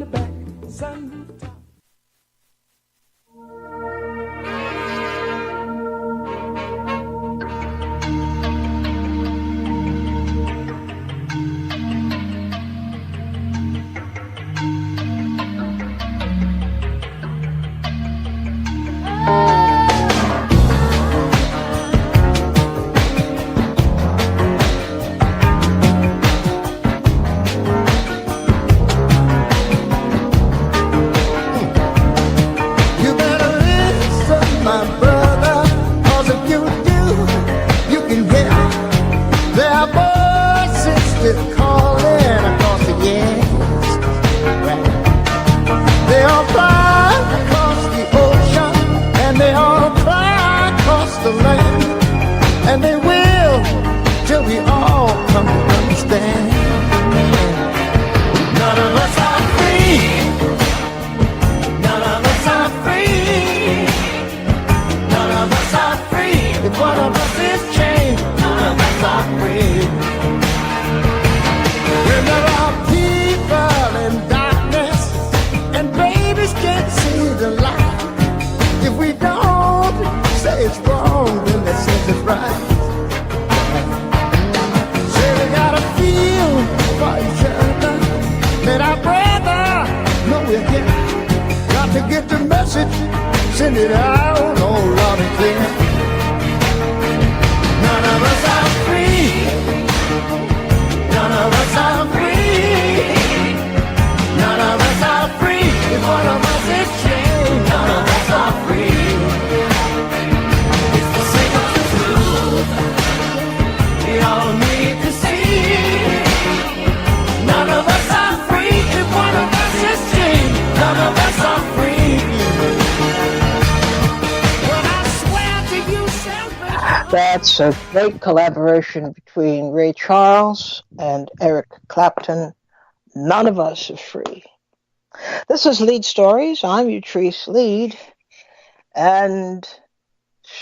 the back sunroof. Send it out, oh loud and clear. None of us are free. None of us are free. None of us are free. If one of us is chained, none of us are free. It's the simple truth we all need to see. None of us are free. If one of us is chained, none of us are free. That's a great collaboration between Ray Charles and Eric Clapton. None of us are free. This is Leid Stories. I'm Utrice Leid. And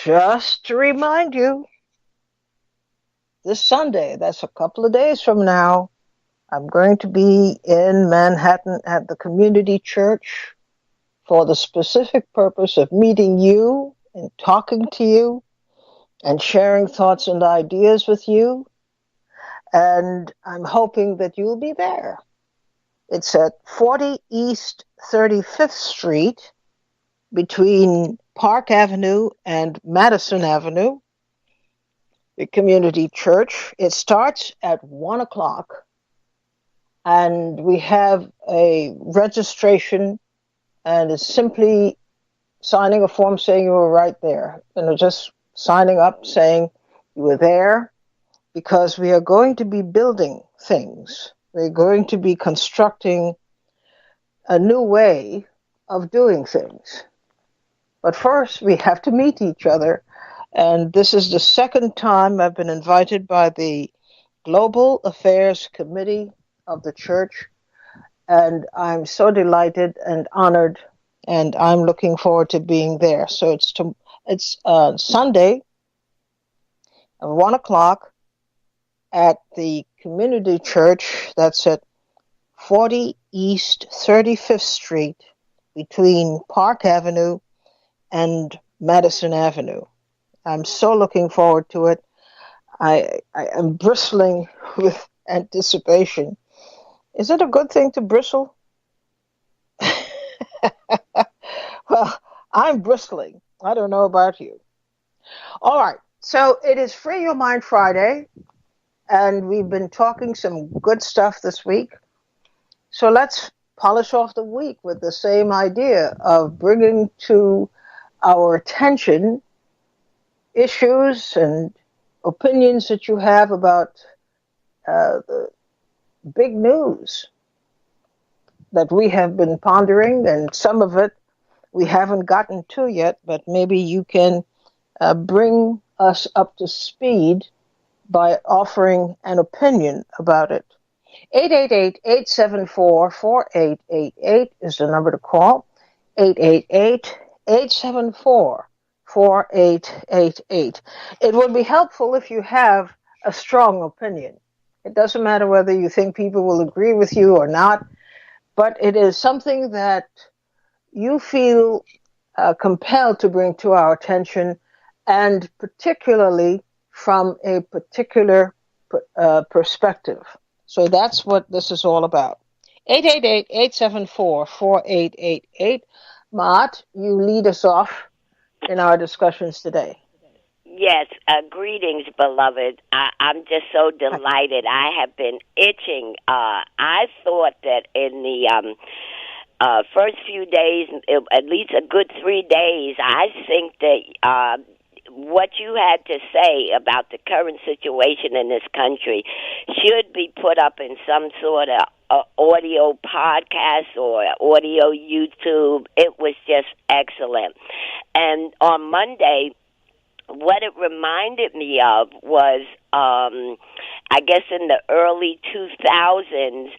just to remind you, this Sunday, that's a couple of days from now, I'm going to be in Manhattan at the Community Church for the specific purpose of meeting you and talking to you and sharing thoughts and ideas with you. And I'm hoping that you'll be there. It's at 40 East 35th Street between Park Avenue and Madison Avenue, the Community Church. It starts at 1 o'clock, and we have a registration, and it's simply signing a form saying you were right there. And just signing up saying you were there, because we are going to be building things. We're going to be constructing a new way of doing things. But first, we have to meet each other. And this is the second time I've been invited by the Global Affairs Committee of the church. And I'm so delighted and honored, and I'm looking forward to being there. So it's Sunday at 1 o'clock at the Community Church. That's at 40 East 35th Street between Park Avenue and Madison Avenue. I'm so looking forward to it. I am bristling with anticipation. Is it a good thing to bristle? Well, I'm bristling. I don't know about you. All right. So it is Free Your Mind Friday, and we've been talking some good stuff this week. So let's polish off the week with the same idea of bringing to our attention issues and opinions that you have about the big news that we have been pondering, and some of it we haven't gotten to yet, but maybe you can bring us up to speed by offering an opinion about it. 888-874-4888 is the number to call. 888-874-4888. It would be helpful if you have a strong opinion. It doesn't matter whether you think people will agree with you or not. but it is something that you feel compelled to bring to our attention, and particularly from a particular perspective. So that's what this is all about. 888-874-4888. Maat, you lead us off in our discussions today. Yes, greetings, beloved. I'm just so delighted. I have been itching. I thought that in the first few days, at least a good 3 days, I think that what you had to say about the current situation in this country should be put up in some sort of audio podcast or audio YouTube. It was just excellent. And on Monday, what it reminded me of was, I guess in the early 2000s,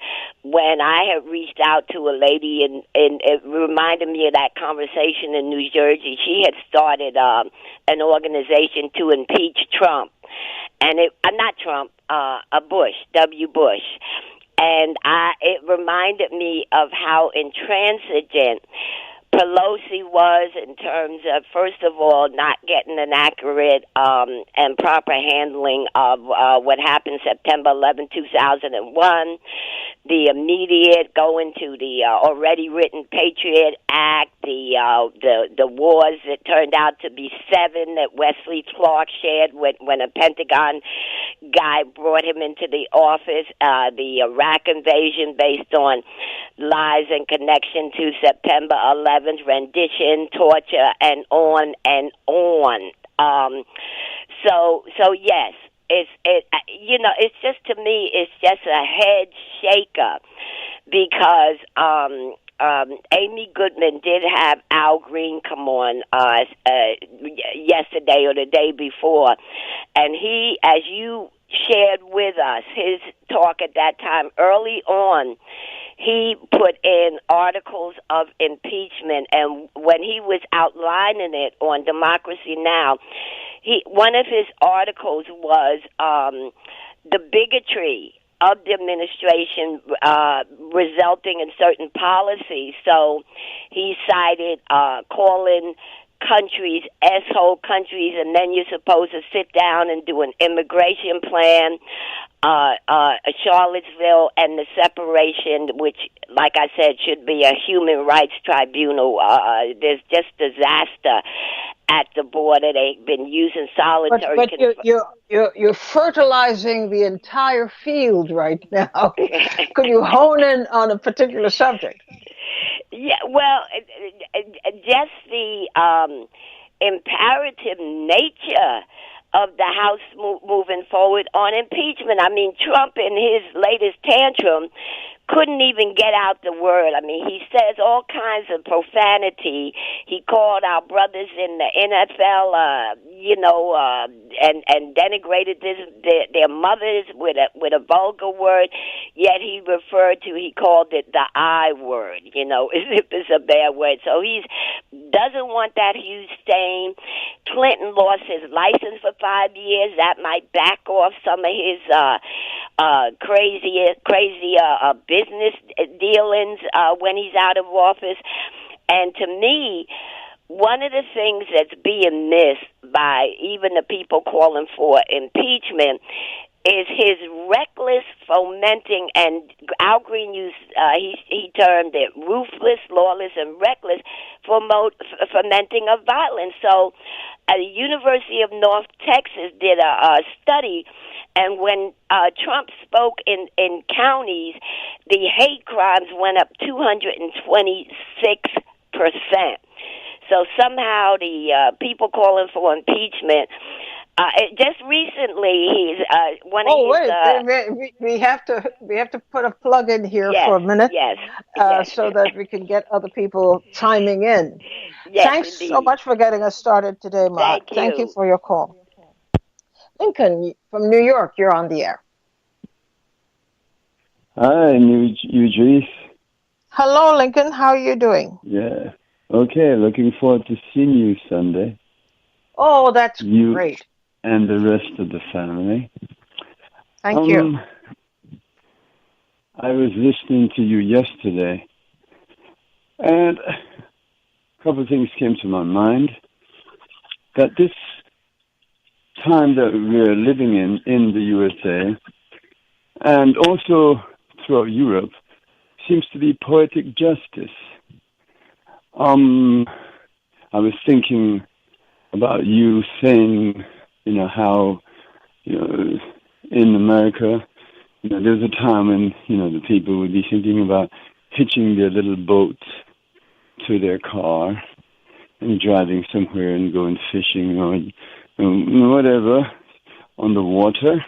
when I had reached out to a lady, and it reminded me of that conversation in New Jersey. She had started an organization to impeach Trump, and not Trump, Bush, W. Bush. And it reminded me of how intransigent Pelosi was in terms of, first of all, not getting an accurate and proper handling of what happened September 11, 2001, the immediate going to the already written Patriot Act, the wars that turned out to be 7 that Wesley Clark shared when a Pentagon guy brought him into the office, the Iraq invasion based on lies in connection to September 11th, rendition, torture, and on and on. So yes, it's just, to me, it's just a head shaker, because Amy Goodman did have Al Green come on yesterday or the day before, and he, as you shared with us, his talk at that time early on, he put in articles of impeachment, and when he was outlining it on Democracy Now!, one of his articles was the bigotry of the administration resulting in certain policies. So he cited calling countries asshole countries, and then you're supposed to sit down and do an immigration plan, Charlottesville, and the separation, which, like I said, should be a human rights tribunal. There's just disaster at the border. They've been using solitary. But you're fertilizing the entire field right now. Could you hone in on a particular subject? Yeah, well, just the imperative nature of the House moving forward on impeachment. I mean, Trump, in his latest tantrum, couldn't even get out the word. I mean, he says all kinds of profanity. He called our brothers in the NFL, and denigrated their mothers with a vulgar word. Yet he called it the I word, as if it's a bad word. So he doesn't want that huge stain. Clinton lost his license for 5 years. That might back off some of his crazy business dealings when he's out of office. And to me, one of the things that's being missed by even the people calling for impeachment is his reckless fomenting, and Al Green used, he termed it ruthless, lawless, and reckless fomenting of violence. So the University of North Texas did a study, and when Trump spoke in counties, the hate crimes went up 226%. So somehow the people calling for impeachment, just recently, he's one of his. We have to put a plug in here for a minute, so that we can get other people chiming in. Yes, thanks indeed. so much for getting us started today, Mark. Thank you for your call. Lincoln from New York, you're on the air. Hi, Idris. Hello, Lincoln. How are you doing? Yeah. Okay. Looking forward to seeing you Sunday. Oh, that's great. And the rest of the family. Thank you. I was listening to you yesterday, and a couple of things came to my mind. That this time that we're living in the USA, and also throughout Europe, seems to be poetic justice. I was thinking about you saying, how, in America, there's a time when, the people would be thinking about hitching their little boat to their car and driving somewhere and going fishing or whatever on the water.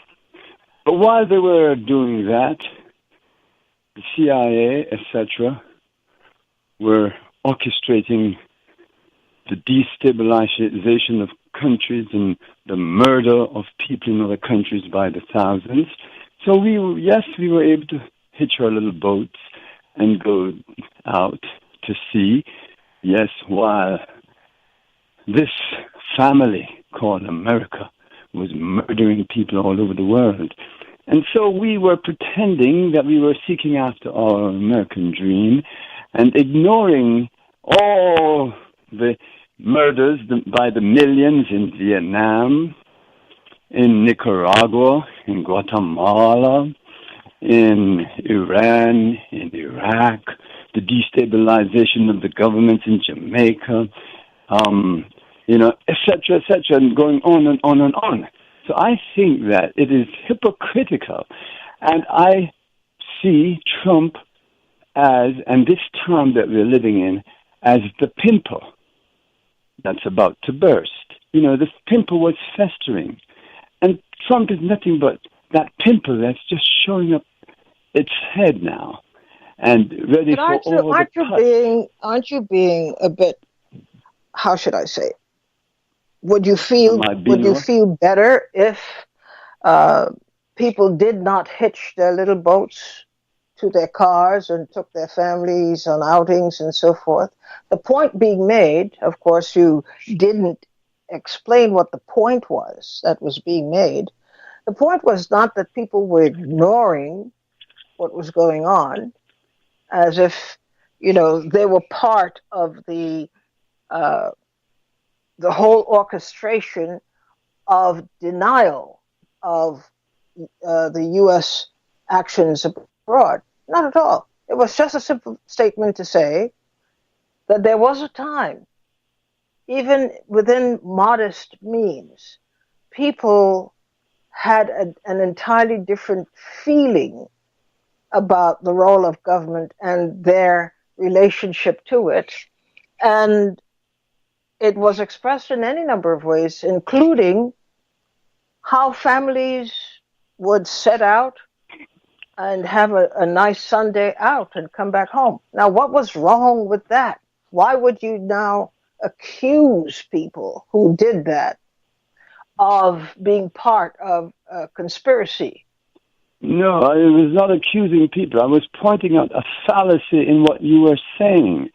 But while they were doing that, the CIA, etc., were orchestrating the destabilization of countries and the murder of people in other countries by the thousands. So we were able to hitch our little boats and go out to sea. Yes, while this family called America was murdering people all over the world. And so we were pretending that we were seeking after our American dream and ignoring all the murders by the millions in Vietnam, in Nicaragua, in Guatemala, in Iran, in Iraq, the destabilization of the governments in Jamaica, et cetera, and going on and on and on. So I think that it is hypocritical, and I see Trump as, and this time that we're living in, as the pimple that's about to burst. This pimple was festering, and Trump is nothing but that pimple that's just showing up its head now, and ready for all the cuts. Aren't you being a bit? How should I say it? Would you feel better if people did not hitch their little boats to their cars and took their families on outings and so forth? The point being made, of course, you didn't explain what the point was that was being made. The point was not that people were ignoring what was going on, as if, they were part of the whole orchestration of denial of the U.S. actions abroad. Not at all. It was just a simple statement to say that there was a time, even within modest means, people had an entirely different feeling about the role of government and their relationship to it. And it was expressed in any number of ways, including how families would set out and have a nice Sunday out and come back home. Now, what was wrong with that? Why would you now accuse people who did that of being part of a conspiracy? No, I was not accusing people. I was pointing out a fallacy in what you were saying.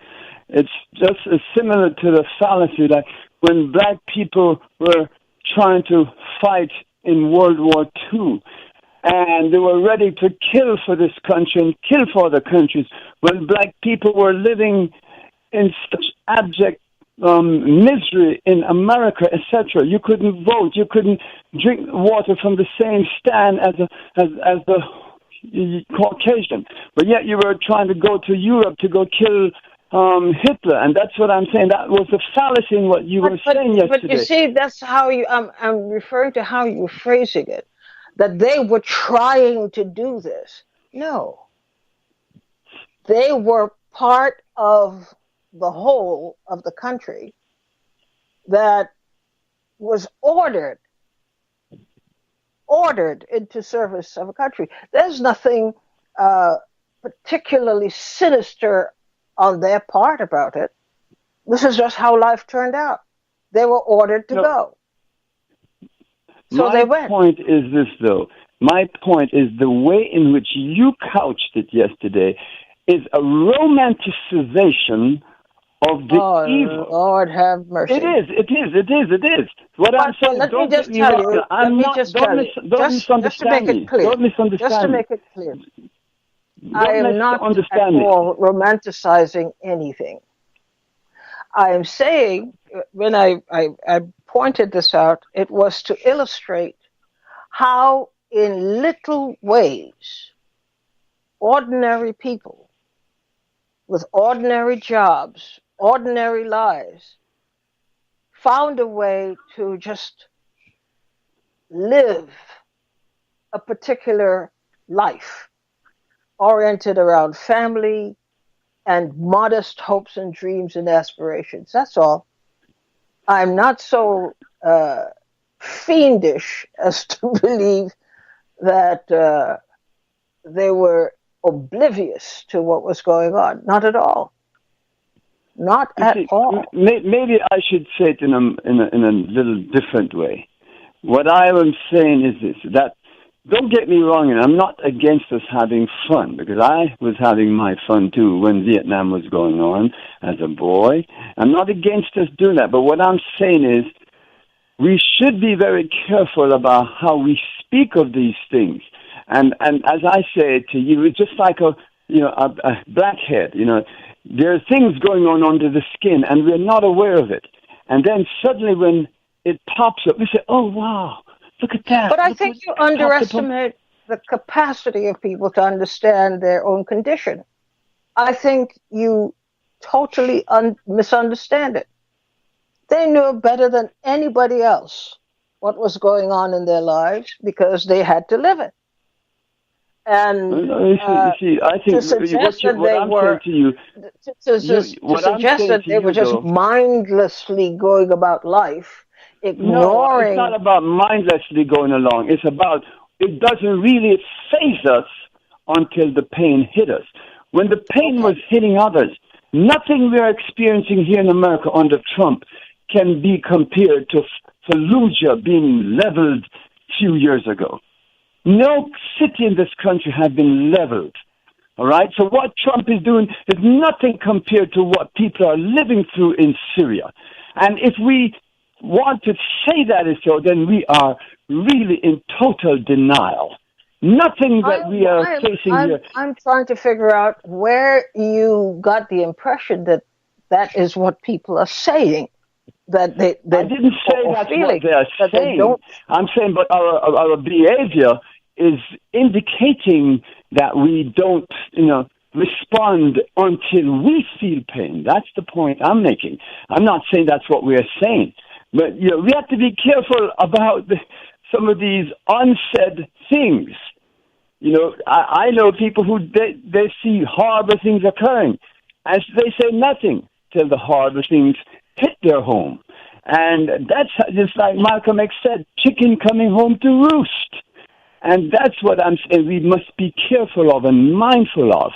It's just similar to the fallacy that when black people were trying to fight in World War II, and they were ready to kill for this country and kill for other countries, when black people were living in such abject misery in America, etc. You couldn't vote. You couldn't drink water from the same stand as the Caucasian. But yet you were trying to go to Europe to go kill Hitler, and that's what I'm saying. That was the fallacy in what you were saying yesterday. But you see, that's how you. I'm referring to how you were phrasing it. That they were trying to do this. No, they were part of the whole of the country that was ordered into service of a country. There's nothing particularly sinister on their part about it. This is just how life turned out. They were ordered to go. So they went. My point is this, though. My point is the way in which you couched it yesterday is a romanticization of the evil. Lord have mercy. It is. What I'm saying, let me just tell you. Don't misunderstand me. Don't misunderstand just to make it clear. Don't misunderstand Just to me. make it clear. I Don't am not at misunderstand me. all romanticizing anything. I am saying, when I pointed this out, it was to illustrate how, in little ways, ordinary people with ordinary jobs, ordinary lives, found a way to just live a particular life oriented around family and modest hopes and dreams and aspirations. That's all. I'm not so fiendish as to believe that they were oblivious to what was going on. Not at all. Not You at see, all. maybe I should say it in a little different way. What I am saying is this, that don't get me wrong, and I'm not against us having fun, because I was having my fun too when Vietnam was going on as a boy. I'm not against us doing that, but what I'm saying is we should be very careful about how we speak of these things. And as I say to you, it's just like a blackhead. There are things going on under the skin, and we're not aware of it. And then suddenly when it pops up, we say, oh, wow, look at that. But I think you underestimate the capacity of people to understand their own condition. I think you totally misunderstand it. They knew better than anybody else what was going on in their lives because they had to live it. And you see, I think to suggest that they were just mindlessly going about life, ignoring. No, it's not about mindlessly going along. It's about it doesn't really faze us until the pain hit us. When the pain was hitting others, nothing we're experiencing here in America under Trump can be compared to Fallujah being leveled a few years ago. No city in this country has been leveled. All right? So what Trump is doing is nothing compared to what people are living through in Syria. And if we want to say that is so, then we are really in total denial. Nothing that we are facing here. I'm trying to figure out where you got the impression that that is what people are saying. That they I didn't say that's what they are saying. I'm saying, but our behavior is indicating that we don't, respond until we feel pain. That's the point I'm making. I'm not saying that's what we're saying, but we have to be careful about some of these unsaid things. I know people who they see horrible things occurring, and they say nothing till the horrible things hit their home. And that's just like Malcolm X said, chicken coming home to roost. And that's what I'm saying we must be careful of and mindful of.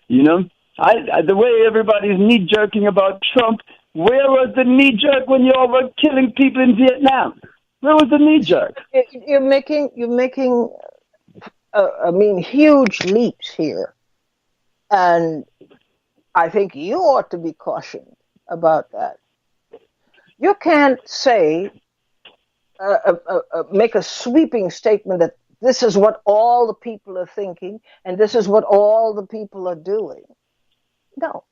The way everybody's knee-jerking about Trump, where was the knee-jerk when you all were killing people in Vietnam? Where was the knee-jerk? You're making huge leaps here. And I think you ought to be cautioned about that. You can't say, make a sweeping statement that this is what all the people are thinking and this is what all the people are doing. No,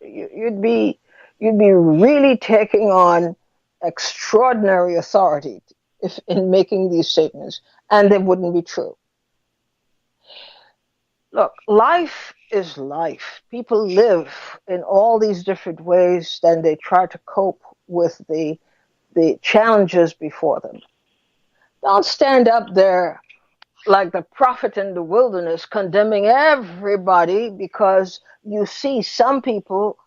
you'd be really taking on extraordinary authority in making these statements, and they wouldn't be true. Look, life is life. People live in all these different ways, and they try to cope with the challenges before them. Don't stand up there like the prophet in the wilderness condemning everybody because you see some people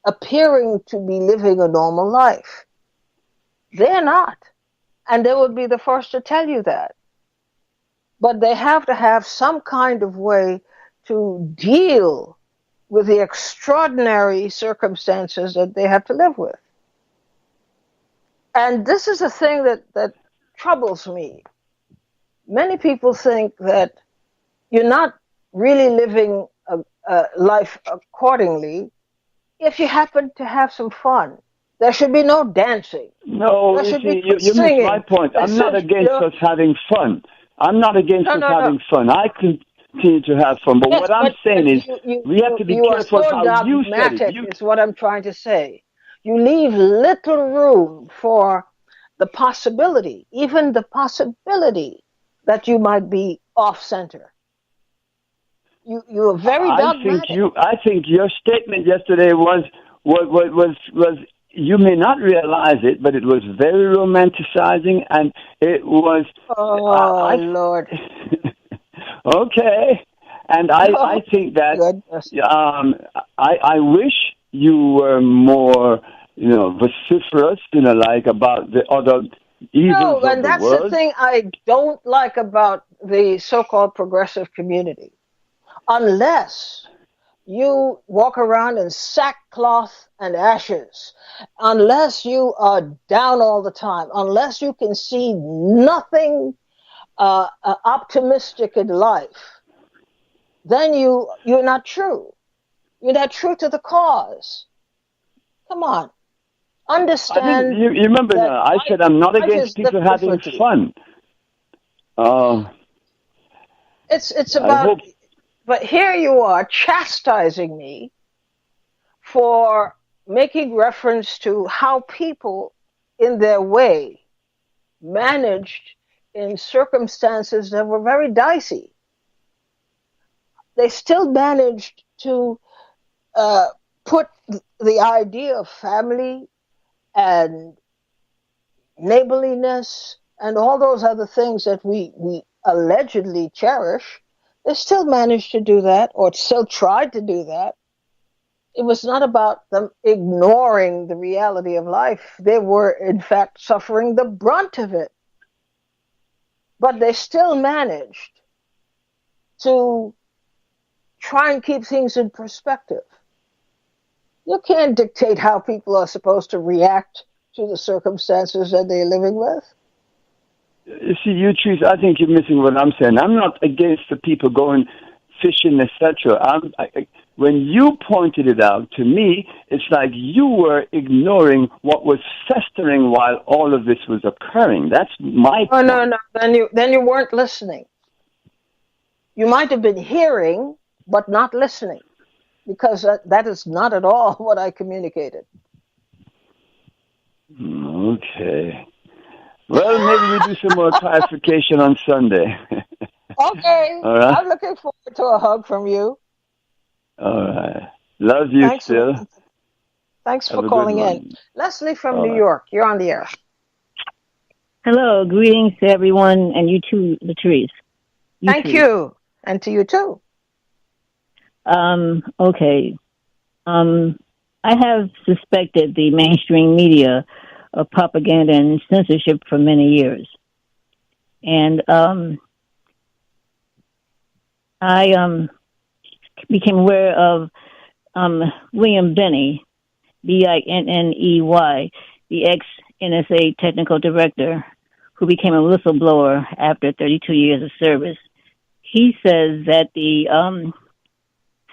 appearing to be living a normal life. They're not. And they would be the first to tell you that. But they have to have some kind of way to deal with the extraordinary circumstances that they have to live with. And this is a thing that troubles me. Many people think that you're not really living a life accordingly if you happen to have some fun. There should be no dancing. No, you miss my point. I'm not against us having fun. I'm not against us having fun. continue to have fun. But Yes, what I'm saying is, we have to be you are careful so how you said it. dogmatic, is what I'm trying to say. You leave little room for the possibility, even the possibility that you might be off center. You are very dogmatic. I think your statement yesterday was you may not realize it, but it was very romanticizing, and it was. Oh Lord. Okay, and I think that Goodness. I wish you were more vociferous, like about the other evils No, of and the that's the world. thing I don't like about the so-called progressive community. Unless you walk around in sackcloth and ashes, unless you are down all the time, unless you can see nothing optimistic in life, then you're not true. You're not true to the cause. Come on, I didn't. understand You remember that now? I said I'm not life against is people different having for you. fun. It's I about. hope. But here you are chastising me for making reference to how people, in their way, managed in circumstances that were very dicey. They still managed to put the idea of family and neighborliness and all those other things that we allegedly cherish. They still managed to do that, or still tried to do that. It was not about them ignoring the reality of life. They were, in fact, suffering the brunt of it. But they still managed to try and keep things in perspective. You can't dictate how people are supposed to react to the circumstances that they're living with. You see, you trees. I think you're missing what I'm saying. I'm not against the people going fishing, etc. When you pointed it out to me, it's like you were ignoring what was festering while all of this was occurring. That's my Oh point. no. Then you weren't listening. You might have been hearing, but not listening, because that is not at all what I communicated. Okay. Well, maybe we do some more clarification on Sunday. Okay. All right. I'm looking forward to a hug from you. All right. Love you still. Thanks Have for a calling good in. one. Leslie from All New right. York, you're on the air. Hello, greetings to everyone, and you too, Latrice. Thank you, and to you too. Okay. I have suspected the mainstream media of propaganda and censorship for many years. And I became aware of William Binney, Binney, the ex-NSA technical director, who became a whistleblower after 32 years of service. He says that the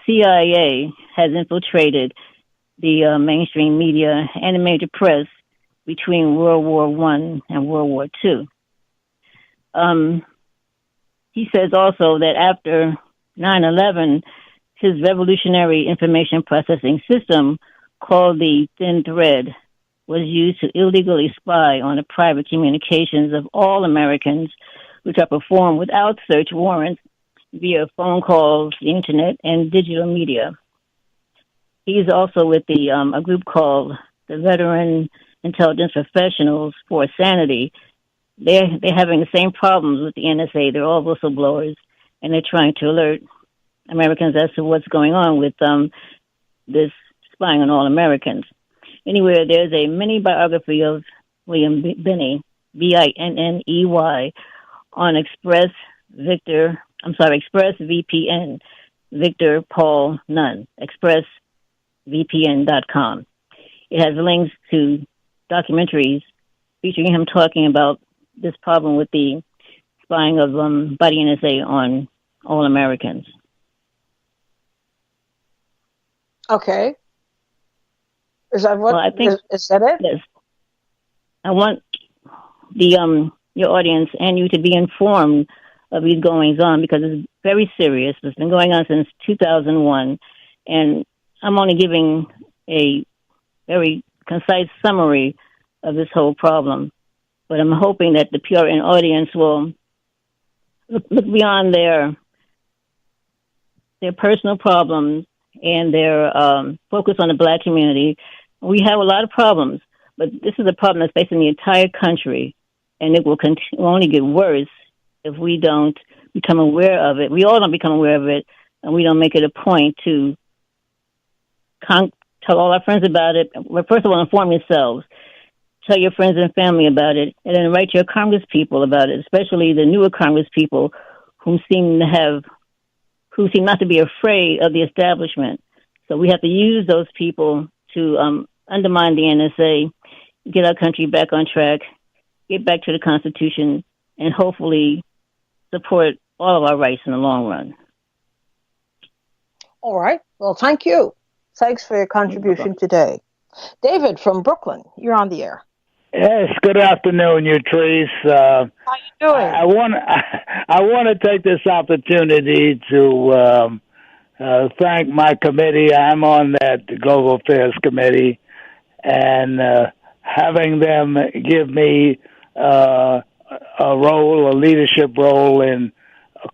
CIA has infiltrated the mainstream media and the major press between World War I and World War II. He says also that after 9/11, his revolutionary information processing system, called the Thin Thread, was used to illegally spy on the private communications of all Americans, which are performed without search warrants via phone calls, the internet, and digital media. He's also with a group called the Veteran Intelligence Professionals for Sanity. They're having the same problems with the NSA. They're all whistleblowers, and they're trying to alert Americans as to what's going on with this spying on all Americans. Anyway, there's a mini biography of William Binney, Binney, on ExpressVPN, Victor Paul Nunn, ExpressVPN.com. It has links to documentaries featuring him talking about this problem with the spying of by the NSA on all Americans. Okay. Is that what? Well, I think is that it? Yes. I want the your audience and you to be informed of these goings on because it's very serious. It's been going on since 2001, and I'm only giving a very concise summary of this whole problem. But I'm hoping that the PRN audience will look beyond their personal problems and their focus on the Black community. We have a lot of problems, but this is a problem that's facing the entire country, and it will only get worse if we don't become aware of it. We all don't become aware of it, and we don't make it a point to tell all our friends about it. Well, first of all, inform yourselves. Tell your friends and family about it, and then write your Congress people about it, especially the newer Congress people who seem not to be afraid of the establishment. So we have to use those people to undermine the NSA, get our country back on track, get back to the Constitution, and hopefully support all of our rights in the long run. All right. Well, thank you. Thanks for your contribution today. David from Brooklyn, you're on the air. Yes, good afternoon, you trees. How you doing? I want to take this opportunity to thank my committee. I'm on that Global Affairs Committee, and having them give me a leadership role in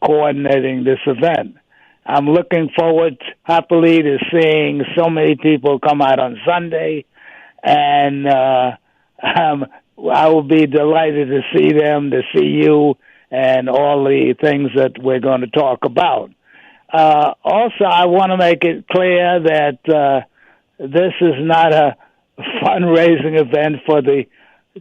coordinating this event. I'm looking forward happily to seeing so many people come out on Sunday, and I will be delighted to see them, to see you, and all the things that we're going to talk about. Also, I want to make it clear that this is not a fundraising event for the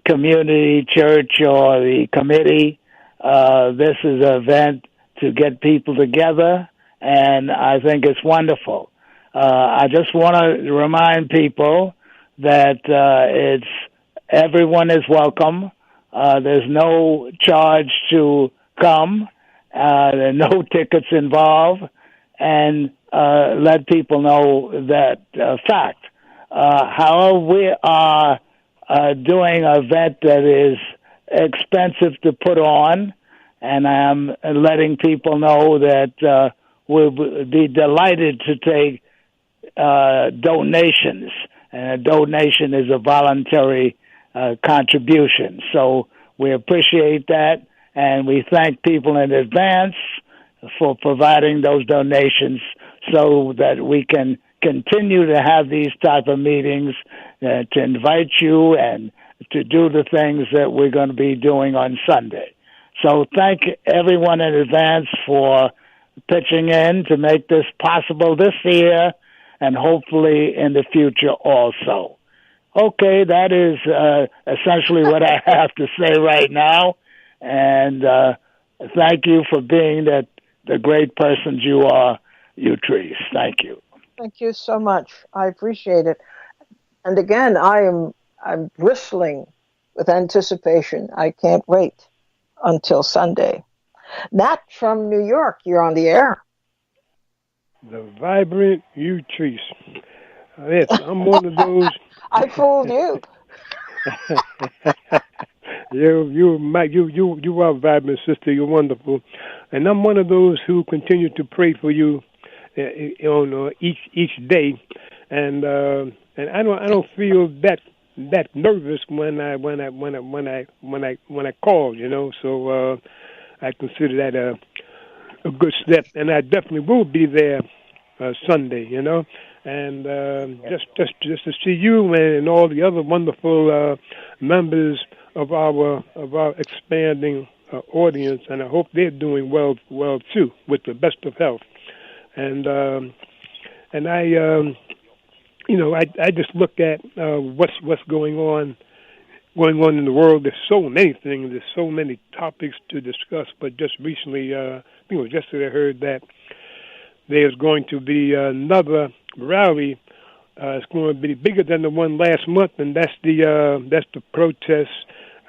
community church or the committee. This is an event to get people together, and I think it's wonderful. I just want to remind people that everyone is welcome. There's no charge to come. There are no tickets involved, and let people know that fact. However, we are doing an event that is expensive to put on, and I'm letting people know that we'll be delighted to take donations, and a donation is a voluntary contribution. So we appreciate that, and we thank people in advance for providing those donations so that we can continue to have these type of meetings, to invite you and to do the things that we're going to be doing on Sunday. So thank everyone in advance for pitching in to make this possible this year and hopefully in the future also. Okay, that is essentially what I have to say right now. And thank you for being the great persons you are, you trees. Thank you. Thank you so much. I appreciate it. And again, I'm bristling with anticipation. I can't wait until Sunday. Nat from New York, you're on the air. The vibrant you trees. Yes, I'm one of those. I fooled you. You are vibrant, sister. You're wonderful, and I'm one of those who continue to pray for you on each day, and I don't feel that nervous when I call, you know. So I consider that a good step, and I definitely will be there Sunday, you know. And just to see you and all the other wonderful members of our expanding audience, and I hope they're doing well too, with the best of health. And I I just look at what's going on in the world. There's so many things. There's so many topics to discuss. But just recently, I think it was yesterday, I heard that there's going to be another rally. It's going to be bigger than the one last month, and that's the protest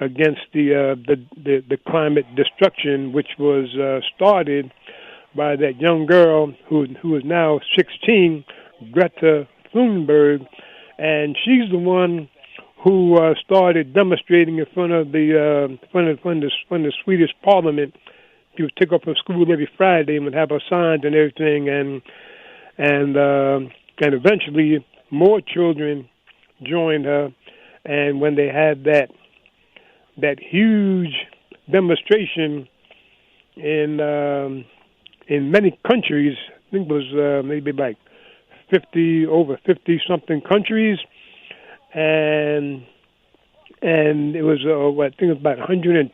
against the climate destruction, which was started by that young girl who is now 16, Greta Thunberg, and she's the one who started demonstrating in front of the Swedish Parliament she would take off from school every Friday and would have her signs and everything, and eventually more children joined her. And when they had that huge demonstration in many countries, I think it was maybe like over 50 something countries, and it was I think it was about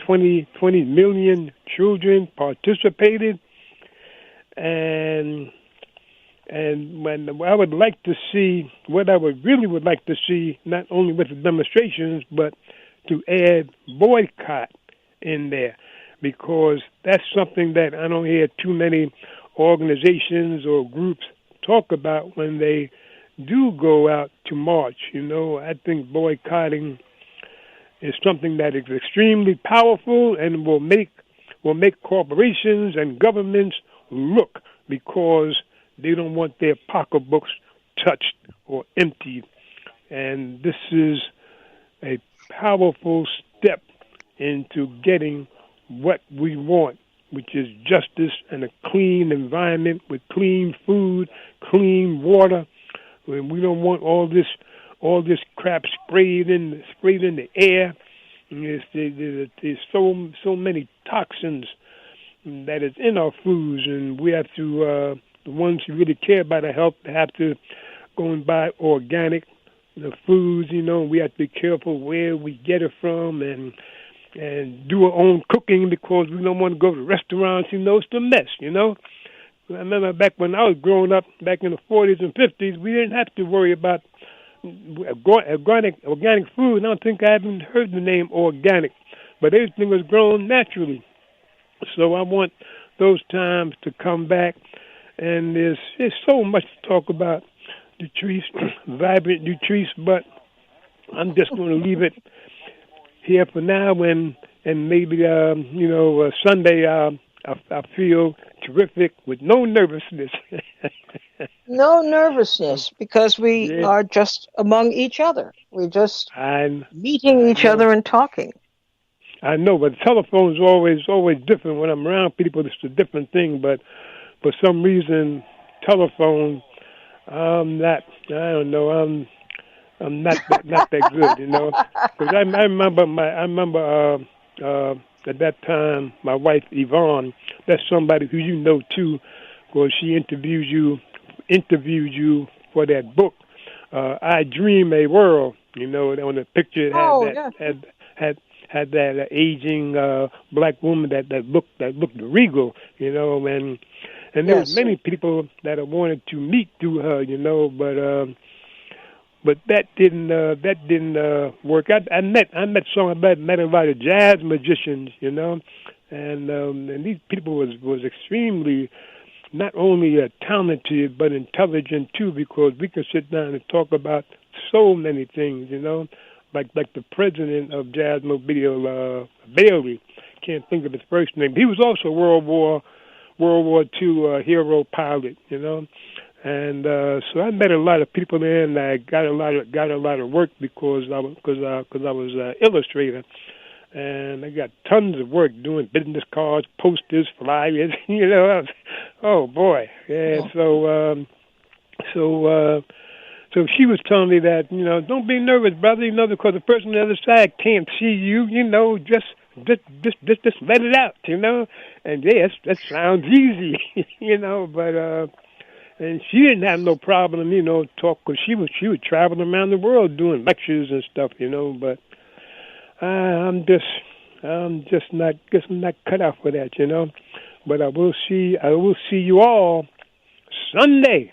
20 million children participated, and when I would like to see, what I really would like to see, not only with the demonstrations, but to add boycott in there, because that's something that I don't hear too many organizations or groups talk about when they do go out to march. I think boycotting is something that is extremely powerful and will make corporations and governments look, because they don't want their pocketbooks touched or emptied. And this is a powerful step into getting what we want, which is justice and a clean environment with clean food, clean water. We don't want all this crap sprayed in the air. There's so many toxins that is in our foods, and we have to, the ones who really care about our health, have to go and buy organic foods. We have to be careful where we get it from, and do our own cooking, because we don't want to go to restaurants. It's a mess. I remember back when I was growing up, back in the 40s and 50s, we didn't have to worry about organic food. And I don't think I even heard the name organic, but everything was grown naturally. So I want those times to come back, and there's so much to talk about, Nutrice, vibrant Nutrice, but I'm just going to leave it here for now, and maybe Sunday I feel terrific with no nervousness. No nervousness, because we are just among each other. We're just meeting each other and talking. I know, but the telephone is always different. When I'm around people, it's a different thing. But for some reason, telephone, I'm not that good, Because I remember at that time, my wife Yvonne, that's somebody who you know too, because she interviewed you for that book, I Dream a World. On the picture it had that aging black woman that looked regal, and there was many people that I wanted to meet through her, but that didn't work. I met a lot of jazz magicians, and these people was extremely not only talented but intelligent too, because we could sit down and talk about so many things, like the president of Jazz Mobile, Bailey. Can't think of his first name. He was also World War II hero pilot, And so I met a lot of people there, and I got a lot of work because I was an illustrator, and I got tons of work doing business cards, posters, flyers. Oh boy, yeah. So she was telling me that don't be nervous, brother. Because the person on the other side can't see you. Just let it out. And yes, that sounds easy. But. And she didn't have no problem, talk, because she would travel around the world doing lectures and stuff, But I'm just not cut out for that, But I will see you all Sunday.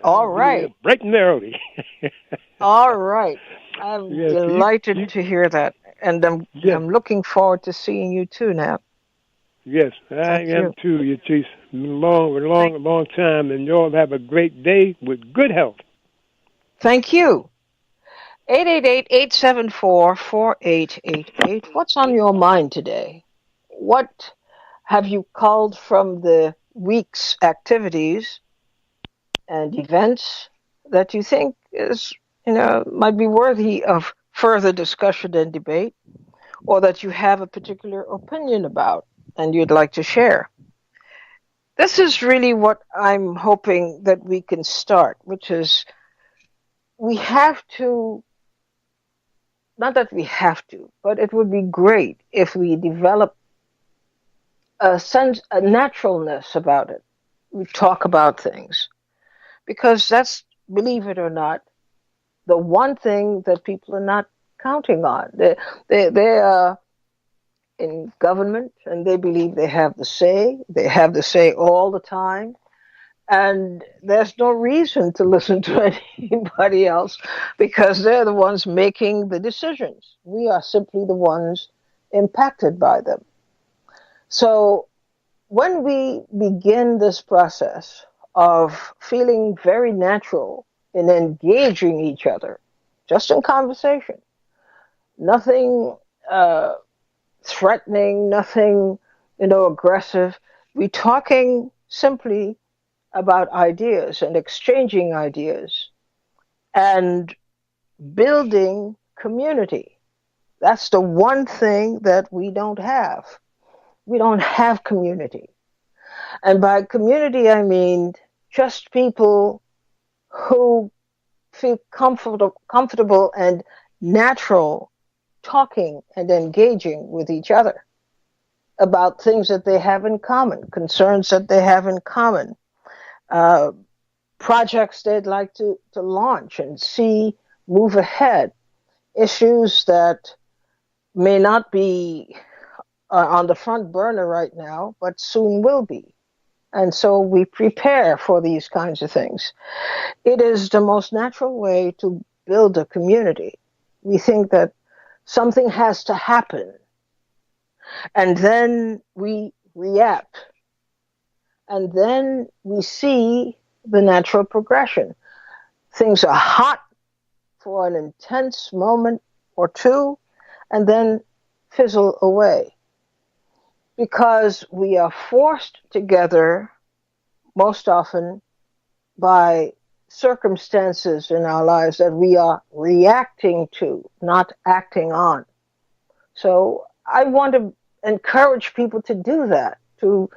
All right, bright and early. All right, I'm delighted to hear that, and I'm looking forward to seeing you too now. Yes, I am too, Yatrice. Long time, and you all have a great day with good health. Thank you. 888-874-4888. What's on your mind today? What have you culled from the week's activities and events that you think is, might be worthy of further discussion and debate, or that you have a particular opinion about? and you'd like to share. This is really what I'm hoping that we can start, which is we have to, not that we have to, but it would be great if we develop a sense, a naturalness about it. We talk about things because that's, believe it or not, the one thing that people are not counting on. They are in government and they believe they have the say. They have the say all the time. And there's no reason to listen to anybody else because they're the ones making the decisions. We are simply the ones impacted by them. So when we begin this process of feeling very natural in engaging each other, just in conversation, nothing threatening, nothing, aggressive. We're talking simply about ideas and exchanging ideas and building community. That's the one thing that we don't have. We don't have community. And by community, I mean just people who feel comfortable and natural talking and engaging with each other about things that they have in common, concerns that they have in common, projects they'd like to launch and see move ahead, issues that may not be on the front burner right now, but soon will be. And so we prepare for these kinds of things. It is the most natural way to build a community. We think that something has to happen, and then we react, and then we see the natural progression. Things are hot for an intense moment or two, and then fizzle away. Because we are forced together most often by circumstances in our lives that we are reacting to, not acting on. So I want to encourage people to do that, to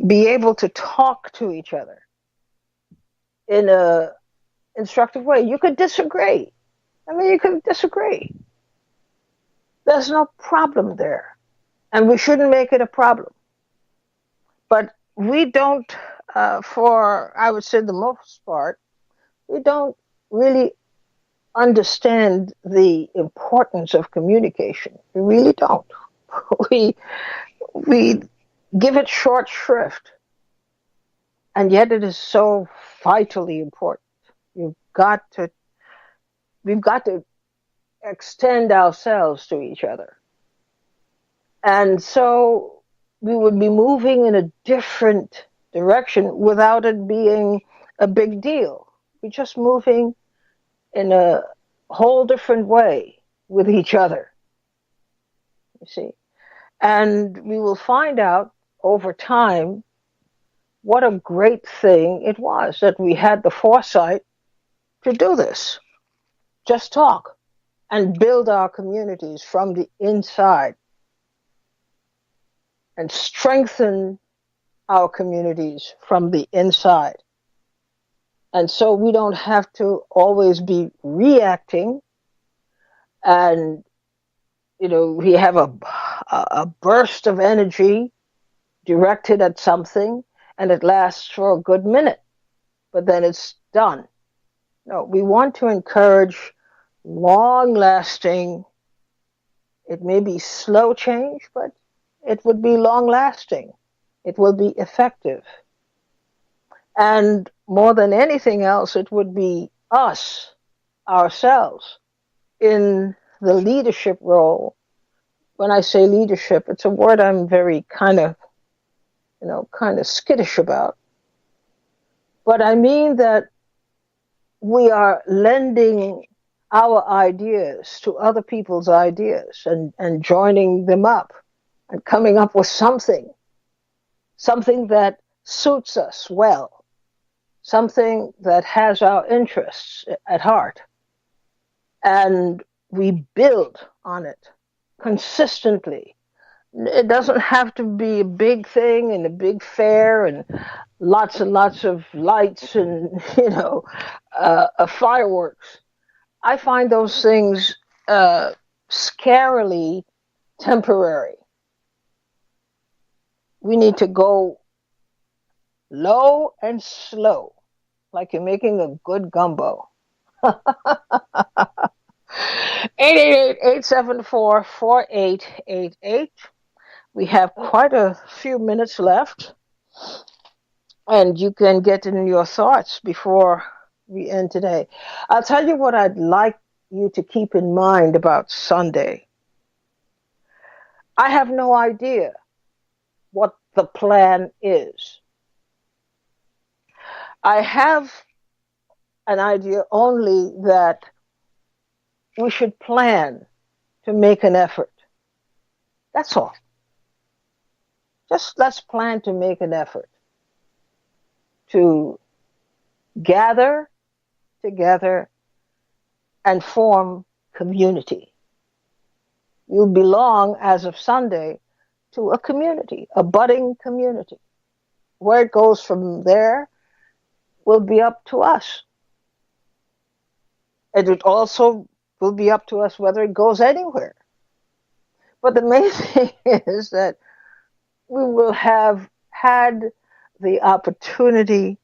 be able to talk to each other in a instructive way. You could disagree. You could disagree. There's no problem there. And we shouldn't make it a problem. But we don't, for, I would say the most part, we don't really understand the importance of communication. We really don't. We give it short shrift. And yet it is so vitally important. We've got to extend ourselves to each other. And so we would be moving in a different direction without it being a big deal. We're just moving in a whole different way with each other, you see. And we will find out over time what a great thing it was that we had the foresight to do this. Just talk and build our communities from the inside and strengthen our communities from the inside. And so we don't have to always be reacting and, we have a burst of energy directed at something and it lasts for a good minute, but then it's done. No, we want to encourage long-lasting, it may be slow change, but it would be long-lasting. It will be effective. And more than anything else, it would be us, ourselves, in the leadership role. When I say leadership, it's a word I'm very kind of skittish about. But I mean that we are lending our ideas to other people's ideas and joining them up and coming up with something that suits us well, something that has our interests at heart. And we build on it consistently It doesn't have to be a big thing and a big fair and lots of lights and fireworks. I find those things scarily temporary. We need to go low and slow, like you're making a good gumbo. 888-874-4888. We have quite a few minutes left, and you can get in your thoughts before we end today. I'll tell you what I'd like you to keep in mind about Sunday. I have no idea what the plan is. I have an idea only that we should plan to make an effort. That's all. Just let's plan to make an effort to gather together and form community. You belong, as of Sunday, to a community, a budding community. Where it goes from there will be up to us. And it also will be up to us whether it goes anywhere. But the main thing is that we will have had the opportunity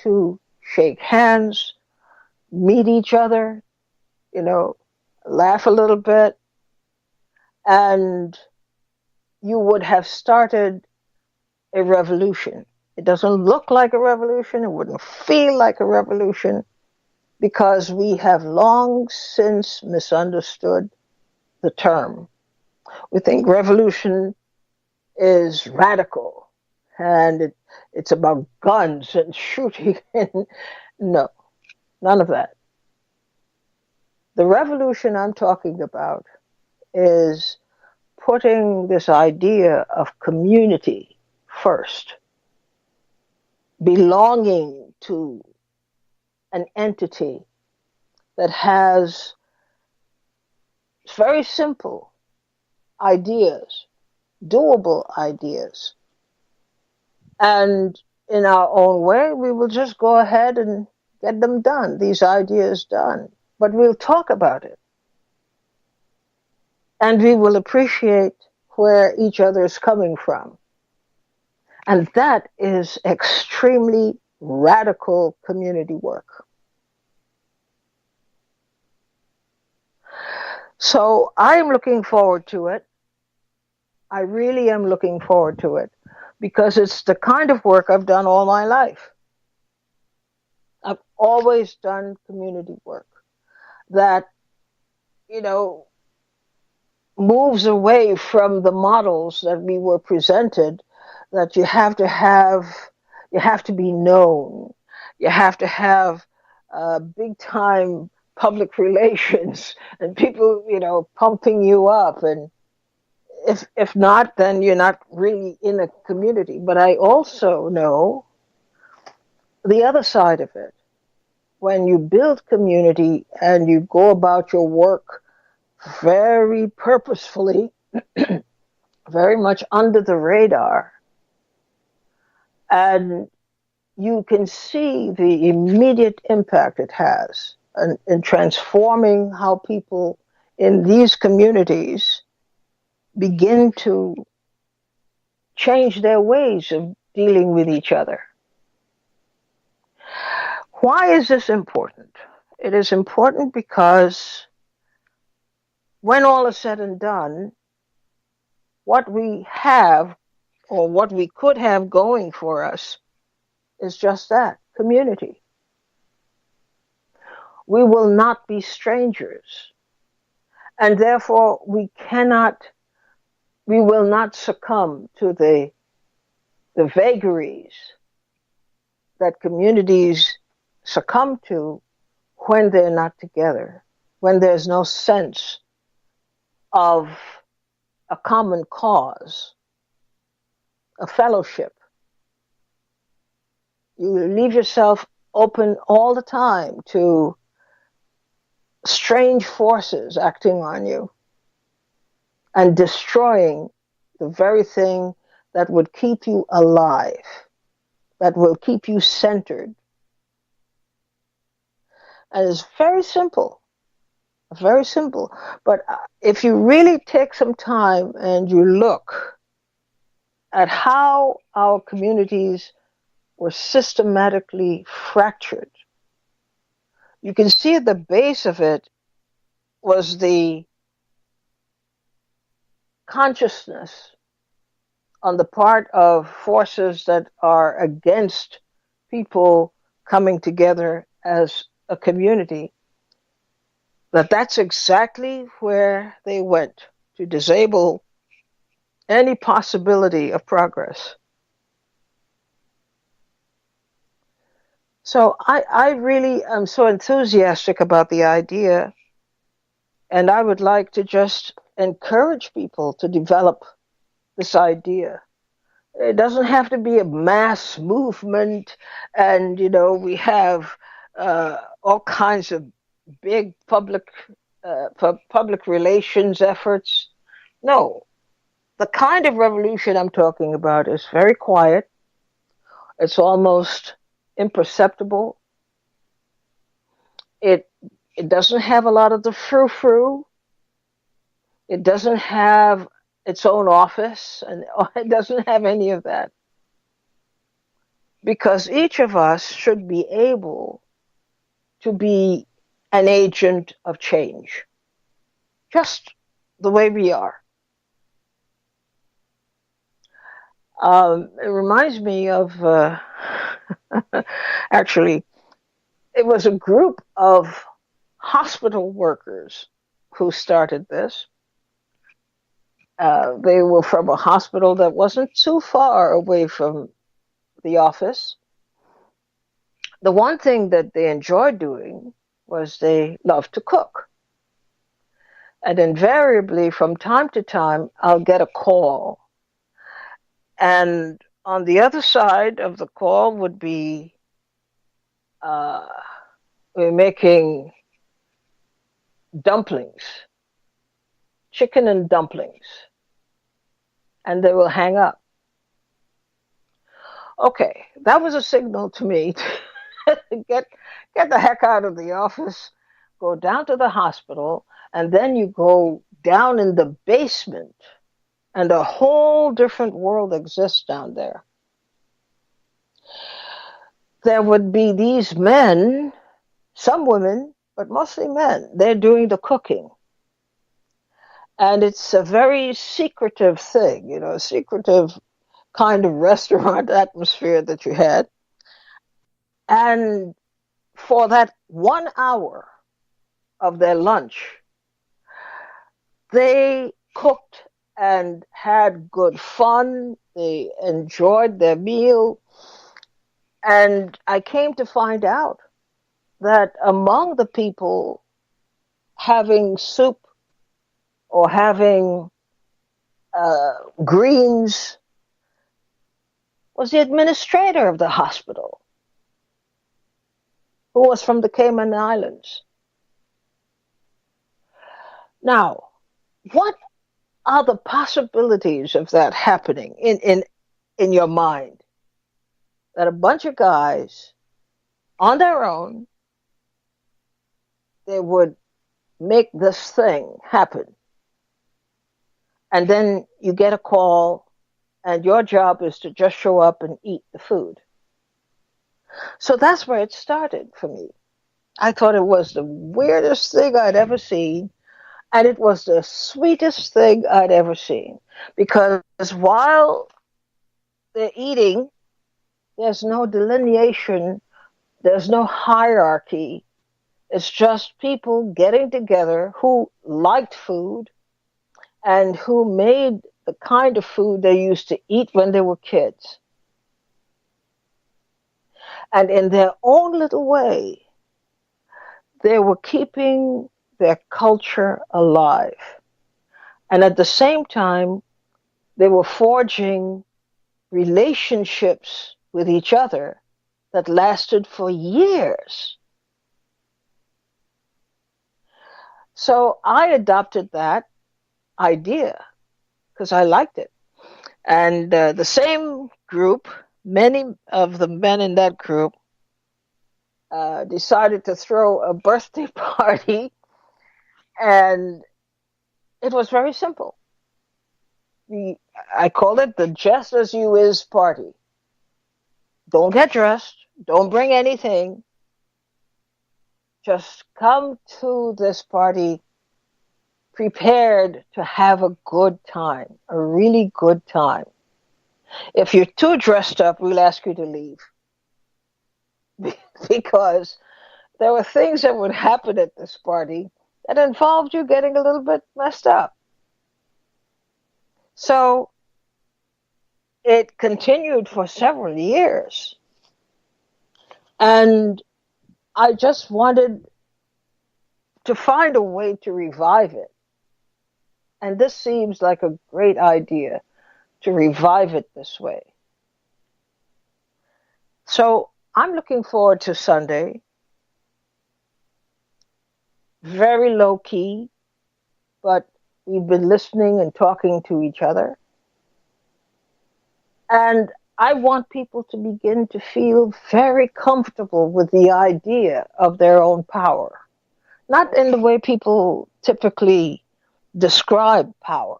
to shake hands, meet each other, laugh a little bit, and you would have started a revolution. It doesn't look like a revolution. It wouldn't feel like a revolution because we have long since misunderstood the term. We think revolution is radical and it's about guns and shooting. No, none of that. The revolution I'm talking about is putting this idea of community first, belonging to an entity that has very simple ideas, doable ideas. And in our own way, we will just go ahead and get them done, these ideas done. But we'll talk about it. And we will appreciate where each other is coming from. And that is extremely radical community work. So I'm looking forward to it. I really am looking forward to it because it's the kind of work I've done all my life. I've always done community work that, moves away from the models that we were presented, that you have to be known, you have to have big time public relations and people, pumping you up, and if not, then you're not really in a community. But I also know the other side of it. When you build community and you go about your work very purposefully, very much under the radar, and you can see the immediate impact it has in transforming how people in these communities begin to change their ways of dealing with each other. Why is this important? It is important because when all is said and done, what we have or what we could have going for us is just that, community. We will not be strangers, and therefore we will not succumb to the vagaries that communities succumb to when they're not together, when there's no sense of a common cause, a fellowship. You leave yourself open all the time to strange forces acting on you and destroying the very thing that would keep you alive, that will keep you centered. And it's very simple, very simple. But if you really take some time and you look at how our communities were systematically fractured, you can see at the base of it was the consciousness on the part of forces that are against people coming together as a community, that's exactly where they went to disable any possibility of progress. So I really am so enthusiastic about the idea, and I would like to just encourage people to develop this idea. It doesn't have to be a mass movement, and we have all kinds of big public relations efforts. No, the kind of revolution I'm talking about is very quiet. It's almost imperceptible. It doesn't have a lot of the frou-frou. It doesn't have its own office, and it doesn't have any of that. Because each of us should be able to be an agent of change, just the way we are. It reminds me of, actually, it was a group of hospital workers who started this. They were from a hospital that wasn't too far away from the office. The one thing that they enjoyed doing was they loved to cook. And invariably, from time to time, I'll get a call. And on the other side of the call would be, we're making dumplings, chicken and dumplings. And they will hang up. Okay, that was a signal to me to get the heck out of the office, go down to the hospital, and then you go down in the basement, and a whole different world exists down there. There would be these men, some women, but mostly men. They're doing the cooking. And it's a very secretive thing, a secretive kind of restaurant atmosphere that you had. And for that 1 hour of their lunch, they cooked and had good fun. They enjoyed their meal. And I came to find out that among the people having soup or having greens was the administrator of the hospital, who was from the Cayman Islands. Now, what are the possibilities of that happening in your mind? That a bunch of guys on their own, they would make this thing happen. And then you get a call, and your job is to just show up and eat the food. So that's where it started for me. I thought it was the weirdest thing I'd ever seen, and it was the sweetest thing I'd ever seen. Because while they're eating, there's no delineation, there's no hierarchy. It's just people getting together who liked food and who made the kind of food they used to eat when they were kids. And in their own little way, they were keeping their culture alive. And at the same time, they were forging relationships with each other that lasted for years. So I adopted that idea because I liked it. And the same group, many of the men in that group, decided to throw a birthday party, and it was very simple. I called it the Just As You Is party. Don't get dressed, don't bring anything, just come to this party prepared to have a good time, a really good time. If you're too dressed up, we'll ask you to leave. Because there were things that would happen at this party that involved you getting a little bit messed up. So it continued for several years. And I just wanted to find a way to revive it. And this seems like a great idea, to revive it this way. So I'm looking forward to Sunday. Very low key, but we've been listening and talking to each other. And I want people to begin to feel very comfortable with the idea of their own power. Not in the way people typically describe power,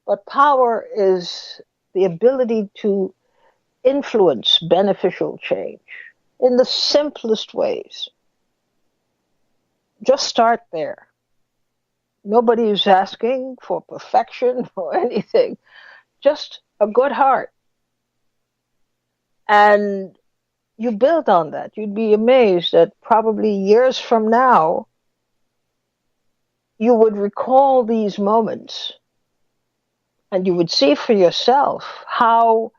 but power is the ability to influence beneficial change in the simplest ways. Just start there. Nobody is asking for perfection or anything, just a good heart. And you build on that. You'd be amazed that probably years from now, you would recall these moments and you would see for yourself how,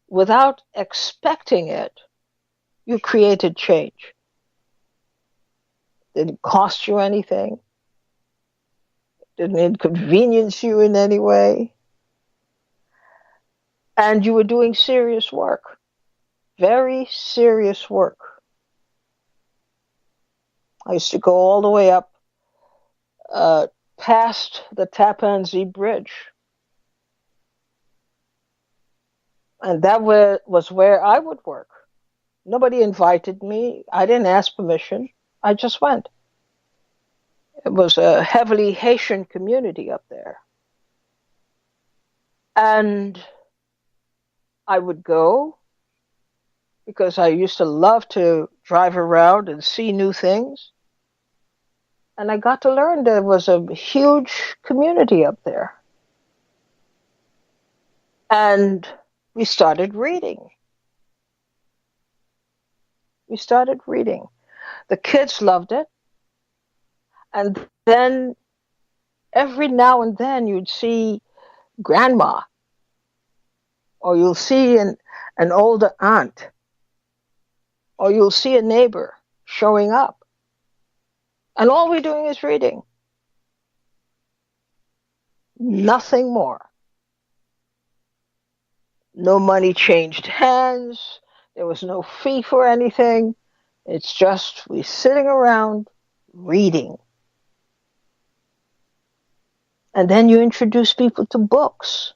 without expecting it, you created change. Didn't cost you anything. Didn't inconvenience you in any way. And you were doing serious work. Very serious work. I used to go all the way up past the Tappan Zee Bridge. And that was where I would work. Nobody invited me. I didn't ask permission. I just went. It was a heavily Haitian community up there. And I would go because I used to love to drive around and see new things. And I got to learn there was a huge community up there. And we started reading. The kids loved it. And then every now and then you'd see grandma, or you'll see an older aunt, or you'll see a neighbor showing up. And all we're doing is reading. Nothing more. No money changed hands. There was no fee for anything. It's just we sitting around reading. And then you introduce people to books.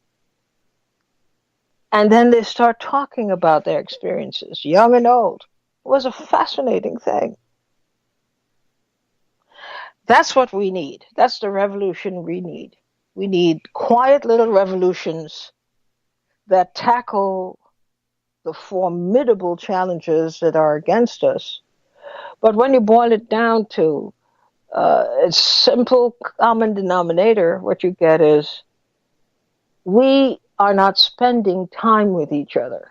And then they start talking about their experiences, young and old. It was a fascinating thing. That's what we need. That's the revolution we need. We need quiet little revolutions that tackle the formidable challenges that are against us. But when you boil it down to a simple common denominator, what you get is we are not spending time with each other.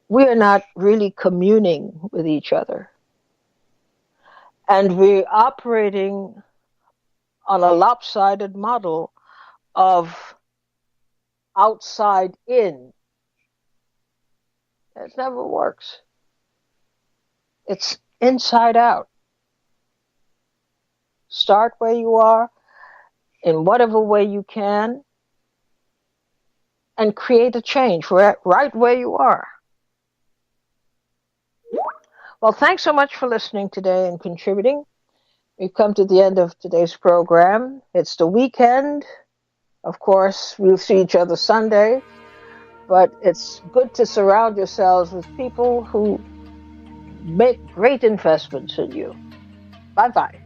We are not really communing with each other. And we're operating on a lopsided model of outside in. It never works. It's inside out. Start where you are, in whatever way you can, and create a change right where you are. Well, thanks so much for listening today and contributing. We've come to the end of today's program. It's the weekend. Of course, we'll see each other Sunday, but it's good to surround yourselves with people who make great investments in you. Bye-bye.